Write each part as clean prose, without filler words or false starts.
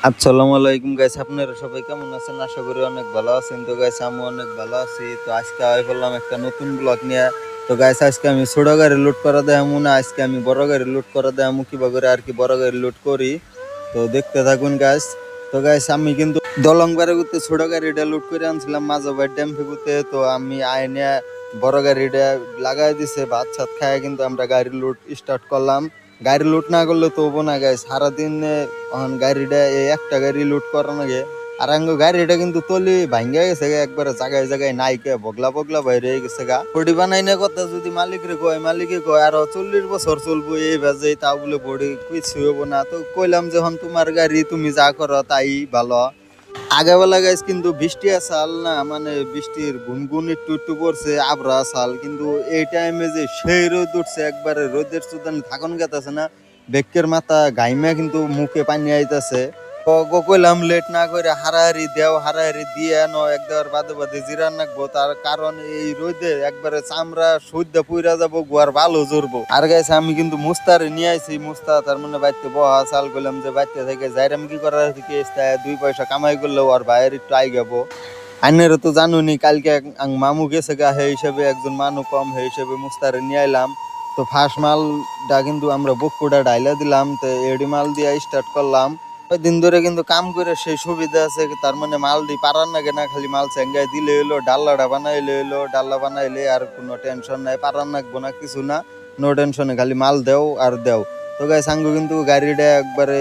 আসসালামু আলাইকুম গাইস, আপনারা সবাই কেমন আছেন? আশা করি অনেক ভালো আছেন। তো গাইস আমি অনেক ভালো আছি। তো আজকে আই বললাম একটা নতুন ব্লগ নিয়ে। তো গাইস আজকে আমি ছোট গাড়ি লুট করা দেখামু না, আজকে আমি বড় গাড়ি লুট করা দেখামু কিভাবে করে আর কি বড় গাড়ি লুট করি। তো দেখতে থাকুন গাইস। তো গাইস আমি কিন্তু দলংবারে গুতে ছোট গাড়িটা লুট করে আনছিলাম মাঝাবাই ড্যাম ফেগুতে। তো আমি আইনে বড় গাড়িটা লাগাই দিছে, ভাত ছাত খায় কিন্তু আমরা গাড়ি লুট স্টার্ট করলাম। গাড়ি লুট না করলে তো হবো না গাইস, সারাদিন গাড়িটা এই একটা গাড়ি লুট করার আগে আর আঙ্গ গাড়িটা কিন্তু তলি ভাঙ্গা গেছে গা, একবারে জায়গায় জায়গায় নাইকে বগলা বগলা বাইরে গেছে গা। বডি বানাই না কথা যদি মালিকরে কয়, মালিকে কয় আরো 40 বছর চলবো এই বাজে, তা বলে বডি কিছু হবো না। তো কইলাম যখন তোমার গাড়ি তুমি যা করো তাই ভালো। আগাবেলা গাইস কিন্তু বৃষ্টি আসাল না, মানে বৃষ্টির গুনগুন একটু একটু পড়ছে, আবরা আসাল কিন্তু এই টাইমে যে সেই রোদ উঠছে, একবারে রোদের সুদান থাকুন গেতেছে না, বেকের মাথা গাইমা কিন্তু মুখে পানি আইতাছে। কইলাম লেট না করে হারাহারি দেও, হারাহারি দিয়ে নো এক দেওয়ার বাদে বাদে জিরান রাখবো, তার কারণ এই রোদে একবারে চামড়া সদ্য পুইরা যাবো, গোয়ার ভালো জরবো। আর গাইছে আমি কিন্তু মুস্তারে নিয়ে আইছি, মুস্তা তার মানে বাইতে বহা চাল করলাম যে বাইতে থেকে যাইরাম কি করার থেকে 2 পয়সা কামাই করলেও আর বাইরে একটু আই যাবো। আইনেরও তো জানুনি কালকে মামু গেছে গা, সেই হিসাবে একজন মানু কম, সেই হিসাবে মুস্তারে নিয়ে আইলাম। তো ফার্স্ট মালটা কিন্তু আমরা বকুটা ডাইলা দিলাম, তো এডি মাল দিয়ে স্টার্ট করলাম। ওই দিন ধরে কিন্তু কাম করে সেই সুবিধা আছে, তার মানে মাল দি পারার নাগে না, খালি মাল চেঙ্গাই দিলে হইলো, ডাল্লাটা বানাইলে হইলো, ডাল্লা বানাইলে আর কোনো টেনশন নাই, পারার নাগবো না কিছু না, নো টেনশনে খালি মাল দেও আর দেও। তো গাই সাঙ্গু কিন্তু গাড়িটা একবারে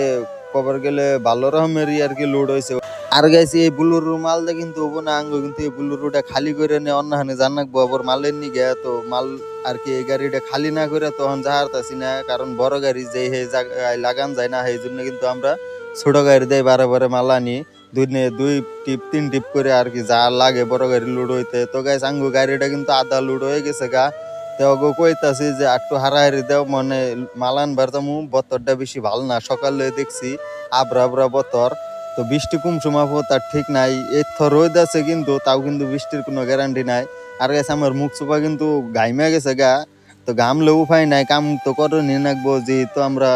কবার গেলে ভালো রকমেরই আর কি লোড হয়েছে। আর গাইছি এই বুলুরু মালটা কিন্তু হবো না আঙ্গো, কিন্তু এই বুলুরুটা খালি করে নিয়ে অন্যহানে জানাকবো আবার মালের নিগে। তো মাল আর কি এই গাড়িটা খালি না করে তখন যাহারতাছি না, কারণ বড় গাড়ি যে জায়গায় লাগান যায় না, সেই জন্য কিন্তু আমরা ছোট গাড়ি দিয়ে বারে বারে মাল আনি, দুই টিপ 3 টিপ করে আর কি যা লাগে বড় গাড়ি লোড হইতে। তো গাইস আঙ্গো গাড়িটা কিন্তু আধা লোড হয়ে গেছে গা। তো কইতাছি যে একটু হারাহারি দেও, মানে মাল আনবার তো বতরটা বেশি ভালো না, সকালে দেখছি আবরা আবরা বতর। তো বৃষ্টি কোন সময় হবো তার ঠিক নাই, এর থর রোদ আছে কিন্তু তাও কিন্তু বৃষ্টির কোনো গ্যারান্টি নাই। আর গেছে আমার মুখ চোপা কিন্তু গাইমা গেছে গা। তো গামলেও উপায় নাই, কাম তো করে নিয়ে নাকবো, যেহেতু আমরা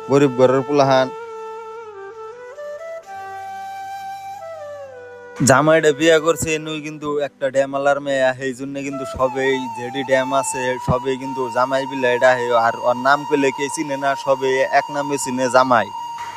গরিব ঘরের পোলাহান। জামাইটা বিয়া করছে এনুই কিন্তু একটা ড্যামালার মেয়ে, সেই জন্য কিন্তু সবেই যেডি ড্যাম আছে সবেই কিন্তু জামাই বিলা এটা, আর ওর নাম কইলে কে চিনে না, সবে এক নামে চিনে জামাই।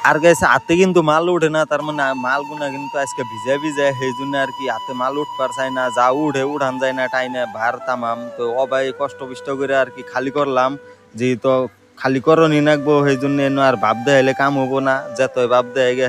আর গাইছে হাতে কিন্তু মাল উঠে না, তার মানে মাল গুনা কিন্তু আজকে ভিজে ভিজে, সেই জন্য আর কি হাতে মাল উঠবার চাই না, যা উঠে উঠান যায় না, টাইনে ভার তামাম। তো অবাই কষ্ট বিষ্ট করে আর কি খালি করলাম, যেহেতু খালি করনি নাকবো, সেই জন্য আর ভাব দেখাইলে কাম হবো না, যেত ভাব দেয় গে